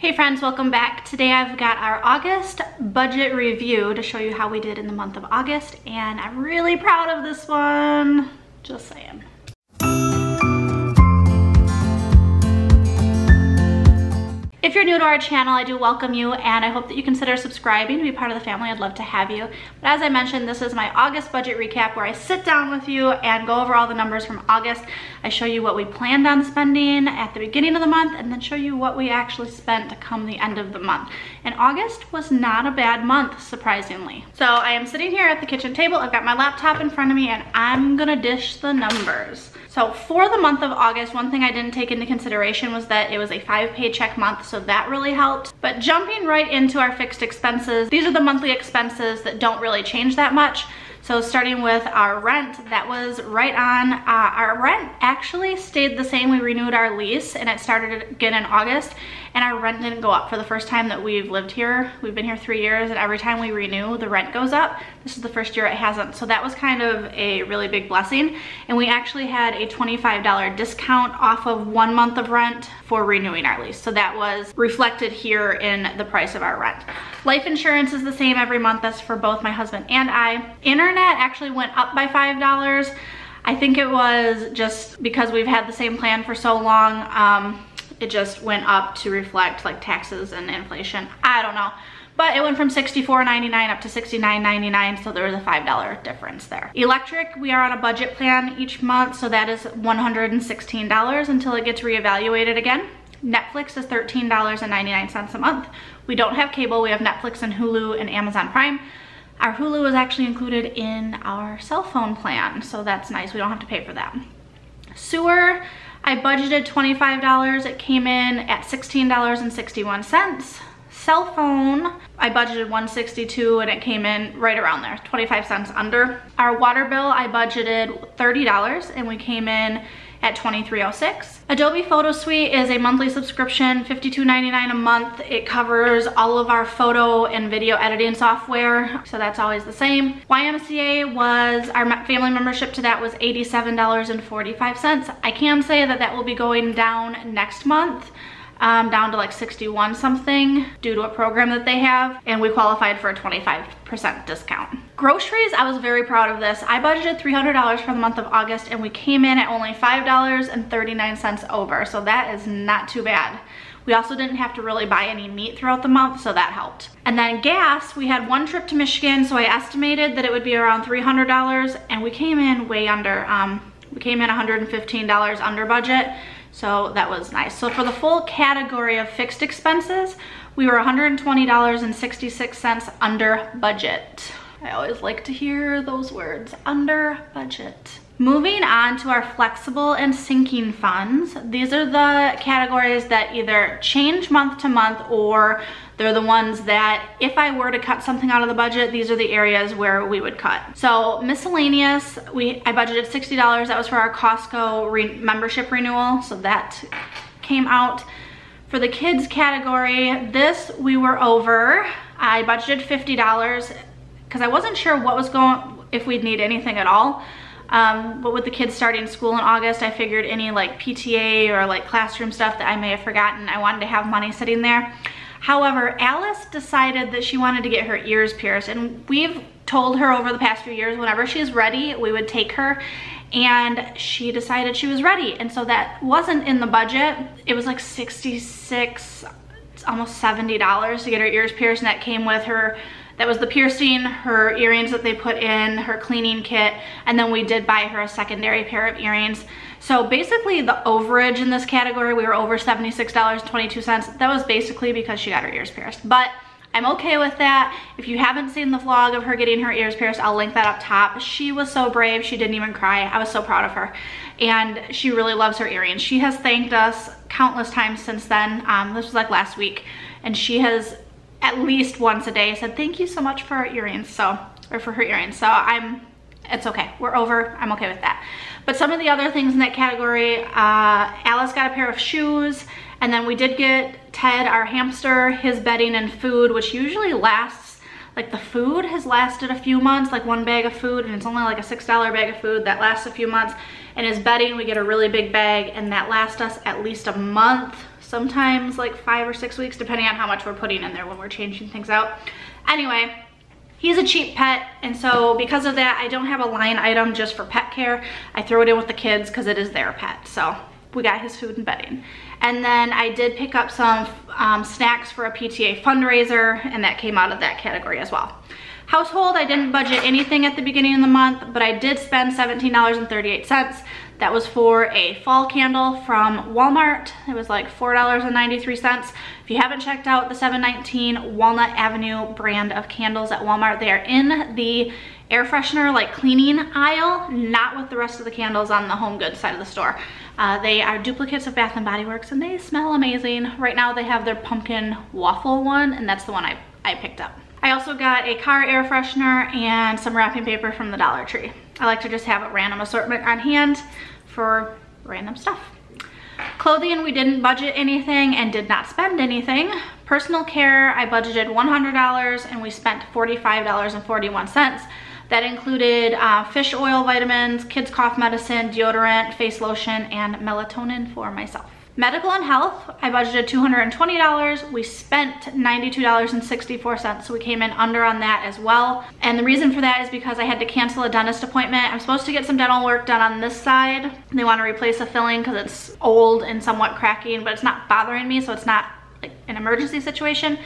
Hey friends, welcome back. Today I've got our August budget review to show you how we did in the month of August, and I'm really proud of this one, just saying. If you're new to our channel, I do welcome you, and I hope that you consider subscribing to be part of the family. I'd love to have you. But as I mentioned, this is my August budget recap where I sit down with you and go over all the numbers from August. I show you what we planned on spending at the beginning of the month and then show you what we actually spent to come the end of the month. And August was not a bad month, surprisingly. So I am sitting here at the kitchen table. I've got my laptop in front of me and I'm gonna dish the numbers. So for the month of August, one thing I didn't take into consideration was that it was a 5-paycheck month, so that really helped. But jumping right into our fixed expenses, these are the monthly expenses that don't really change that much. So starting with our rent, that was right on. Our rent actually stayed the same. We renewed our lease and it started again in August, and our rent didn't go up for the first time that we've lived here. We've been here 3 years, and every time we renew, the rent goes up. This is the first year it hasn't. So that was kind of a really big blessing. And we actually had a $25 discount off of 1 month of rent for renewing our lease. So that was reflected here in the price of our rent. Life insurance is the same every month. That's for both my husband and I. Internet actually went up by $5. I think it was just because we've had the same plan for so long. It just went up to reflect like taxes and inflation. I don't know. But it went from $64.99 up to $69.99, so there was a $5 difference there. Electric, we are on a budget plan each month, so that is $116 until it gets reevaluated again. Netflix is $13.99 a month. We don't have cable, we have Netflix and Hulu and Amazon Prime. Our Hulu is actually included in our cell phone plan, so that's nice. We don't have to pay for that. Sewer, I budgeted $25. It came in at $16.61. Cell phone, I budgeted $162 and it came in right around there, 25 cents under. Our water bill, I budgeted $30 and we came in at $23.06. Adobe Photo Suite is a monthly subscription, $52.99 a month. It covers all of our photo and video editing software, so that's always the same. YMCA was, our family membership to that was $87.45. I can say that that will be going down next month. Down to like 61 something due to a program that they have, and we qualified for a 25% discount. Groceries, I was very proud of this. I budgeted $300 for the month of August and we came in at only $5.39 over, so that is not too bad. We also didn't have to really buy any meat throughout the month, so that helped. And then gas, we had one trip to Michigan, so I estimated that it would be around $300 and we came in way under. We came in $115 under budget. So that was nice. So for the full category of fixed expenses, we were $120.66 under budget. I always like to hear those words, under budget. Moving on to our flexible and sinking funds. These are the categories that either change month to month, or they're the ones that if I were to cut something out of the budget, these are the areas where we would cut. So miscellaneous, I budgeted $60. That was for our Costco membership renewal. So that came out. For the kids category, this we were over. I budgeted $50 because I wasn't sure what was if we'd need anything at all. But with the kids starting school in August, I figured any like PTA or like classroom stuff that I may have forgotten, I wanted to have money sitting there. However, Alice decided that she wanted to get her ears pierced, and we've told her over the past few years whenever she's ready, we would take her, and she decided she was ready. And so that wasn't in the budget. It was like $66, almost $70 to get her ears pierced, and that came with her. That was the piercing, her earrings that they put in, her cleaning kit, and then we did buy her a secondary pair of earrings. So basically the overage in this category, we were over $76.22. That was basically because she got her ears pierced. But I'm okay with that. If you haven't seen the vlog of her getting her ears pierced, I'll link that up top. She was so brave, she didn't even cry. I was so proud of her. And she really loves her earrings. She has thanked us countless times since then. This was like last week, and she has at least once a day said thank you so much for our earrings, or for her earrings. So it's okay, we're over, I'm okay with that. But some of the other things in that category, Alice got a pair of shoes, and then we did get Ted, our hamster, his bedding and food, which usually lasts, like the food has lasted a few months, like one bag of food, and it's only like a $6 bag of food that lasts a few months. And his bedding, we get a really big bag, and that lasts us at least a month. sometimes like 5 or 6 weeks, depending on how much we're putting in there when we're changing things out. Anyway, he's a cheap pet, and so because of that, I don't have a line item just for pet care. I throw it in with the kids because it is their pet. So we got his food and bedding. And then I did pick up some snacks for a PTA fundraiser, and that came out of that category as well. Household, I didn't budget anything at the beginning of the month, but I did spend $17.38. That was for a fall candle from Walmart. It was like $4.93. If you haven't checked out the 719 Walnut Avenue brand of candles at Walmart, they are in the air freshener, like cleaning aisle, not with the rest of the candles on the home goods side of the store. They are duplicates of Bath & Body Works, and they smell amazing. Right now they have their pumpkin waffle one, and that's the one I picked up. I also got a car air freshener and some wrapping paper from the Dollar Tree. I like to just have a random assortment on hand for random stuff. Clothing, we didn't budget anything and did not spend anything. Personal care, I budgeted $100 and we spent $45.41. That included fish oil, vitamins, kids cough medicine, deodorant, face lotion, and melatonin for myself. Medical and health, I budgeted $220. We spent $92.64, so we came in under on that as well. And the reason for that is because I had to cancel a dentist appointment. I'm supposed to get some dental work done on this side. They want to replace a filling because it's old and somewhat cracking, but it's not bothering me, so it's not like an emergency situation.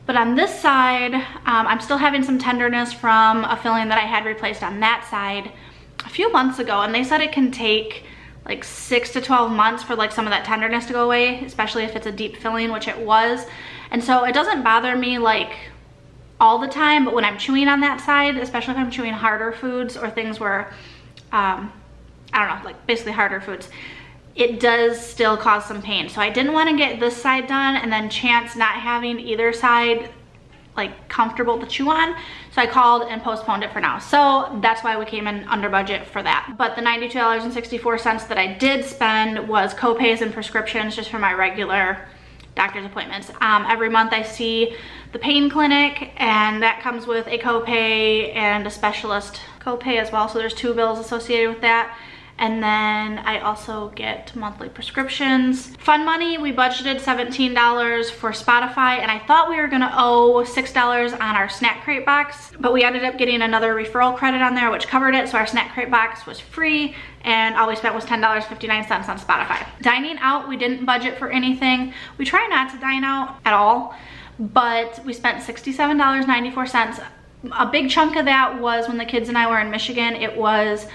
But on this side, I'm still having some tenderness from a filling that I had replaced on that side a few months ago, and they said it can take like 6 to 12 months for like some of that tenderness to go away, especially if it's a deep filling, which it was. And so it doesn't bother me like all the time, but when I'm chewing on that side, especially if I'm chewing harder foods or things where, I don't know, like basically harder foods, it does still cause some pain. So I didn't want to get this side done and then chance not having either side like comfortable to chew on. So I called and postponed it for now. So that's why we came in under budget for that. But the $92.64 that I did spend was co-pays and prescriptions just for my regular doctor's appointments. Every month I see the pain clinic, and that comes with a co-pay and a specialist co-pay as well. So there's 2 bills associated with that. And then I also get monthly prescriptions. Fun money, we budgeted $17 for Spotify, and I thought we were gonna owe $6 on our snack crate box, but we ended up getting another referral credit on there which covered it, so our snack crate box was free, and all we spent was $10.59 on Spotify. Dining out, we didn't budget for anything. We try not to dine out at all, but we spent $67.94. A big chunk of that was when the kids and I were in Michigan. It was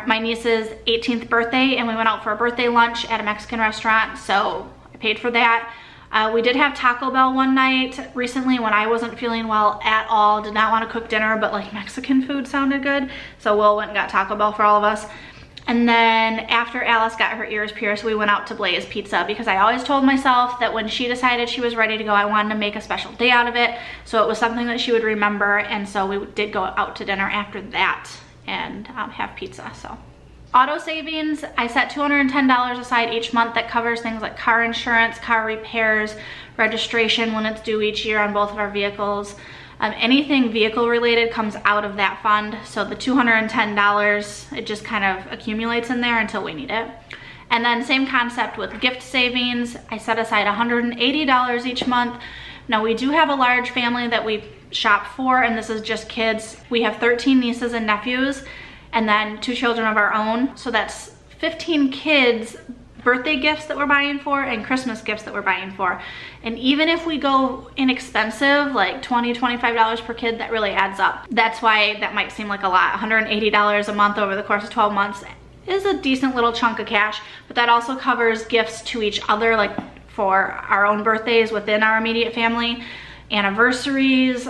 my niece's 18th birthday, and we went out for a birthday lunch at a Mexican restaurant, so I paid for that. We did have Taco Bell one night recently when I wasn't feeling well at all, did not want to cook dinner, but like Mexican food sounded good, so Will went and got Taco Bell for all of us. And then after Alice got her ears pierced, we went out to Blaze Pizza because I always told myself that when she decided she was ready to go, I wanted to make a special day out of it, so it was something that she would remember, and so we did go out to dinner after that and have pizza. So auto savings, I set $210 aside each month. That covers things like car insurance, car repairs, registration when it's due each year on both of our vehicles. Anything vehicle related comes out of that fund. So the $210, it just kind of accumulates in there until we need it. And then same concept with gift savings. I set aside $180 each month. Now we do have a large family that we shop for, and this is just kids. We have 13 nieces and nephews, and then 2 children of our own. So that's 15 kids' birthday gifts that we're buying for and Christmas gifts that we're buying for. And even if we go inexpensive, like $20, $25 per kid, that really adds up. That's why that might seem like a lot. $180 a month over the course of 12 months is a decent little chunk of cash, but that also covers gifts to each other, like for our own birthdays within our immediate family, anniversaries.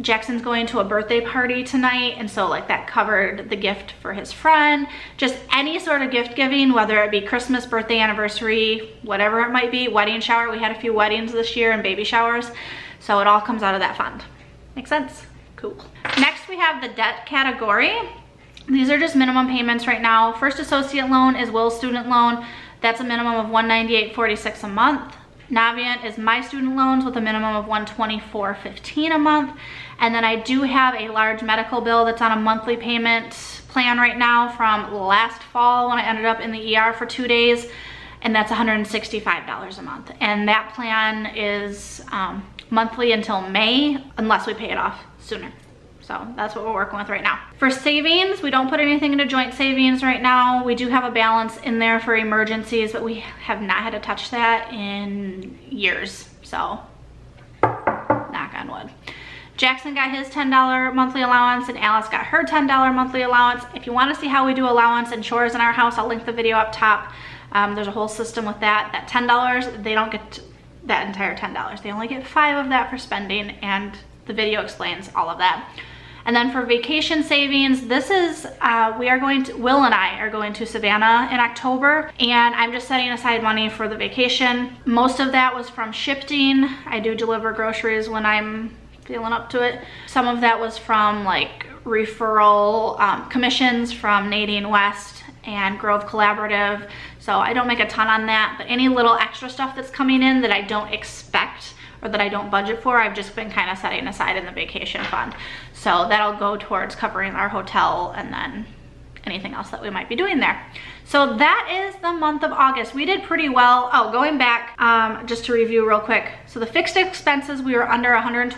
Jackson's going to a birthday party tonight, and so like that covered the gift for his friend. Just any sort of gift giving, whether it be Christmas, birthday, anniversary, whatever it might be, wedding shower. We had a few weddings this year and baby showers, so it all comes out of that fund. Make sense? Cool. Next we have the debt category. These are just minimum payments right now. First associate loan is Will's student loan. That's a minimum of $198.46 a month. Navient is my student loans with a minimum of $124.15 a month. And then I do have a large medical bill that's on a monthly payment plan right now from last fall when I ended up in the ER for 2 days. and that's $165 a month. And that plan is monthly until May, unless we pay it off sooner. So that's what we're working with right now. For savings, we don't put anything into joint savings right now. We do have a balance in there for emergencies, but we have not had to touch that in years. So, knock on wood. Jackson got his $10 monthly allowance and Alice got her $10 monthly allowance. If you want to see how we do allowance and chores in our house, I'll link the video up top. There's a whole system with that. That $10, they don't get that entire $10. They only get 5 of that for spending, and the video explains all of that. And then for vacation savings, this is, Will and I are going to Savannah in October, and I'm just setting aside money for the vacation. Most of that was from shifting. I do deliver groceries when I'm feeling up to it. Some of that was from like referral commissions from Nadine West and Grove Collaborative. So I don't make a ton on that, but any little extra stuff that's coming in that I don't expect or that I don't budget for, I've just been kind of setting aside in the vacation fund. So that'll go towards covering our hotel and then anything else that we might be doing there. So that is the month of August. We did pretty well. Oh, going back, just to review real quick. So the fixed expenses, we were under $120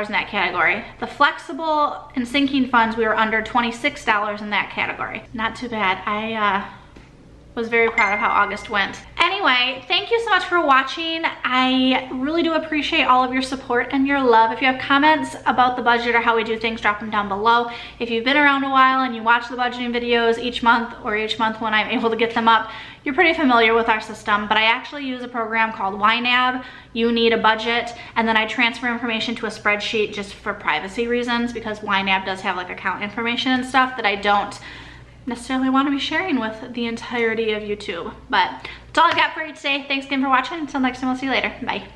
in that category. The flexible and sinking funds, we were under $26 in that category. Not too bad. I was very proud of how August went. Anyway, thank you so much for watching. I really do appreciate all of your support and your love. If you have comments about the budget or how we do things, drop them down below. If you've been around a while and you watch the budgeting videos each month when I'm able to get them up, you're pretty familiar with our system, but I actually use a program called YNAB. You need a budget, and then I transfer information to a spreadsheet just for privacy reasons, because YNAB does have like account information and stuff that I don't necessarily want to be sharing with the entirety of YouTube. But that's all I got for you today. Thanks again for watching. Until next time, I'll see you later. Bye.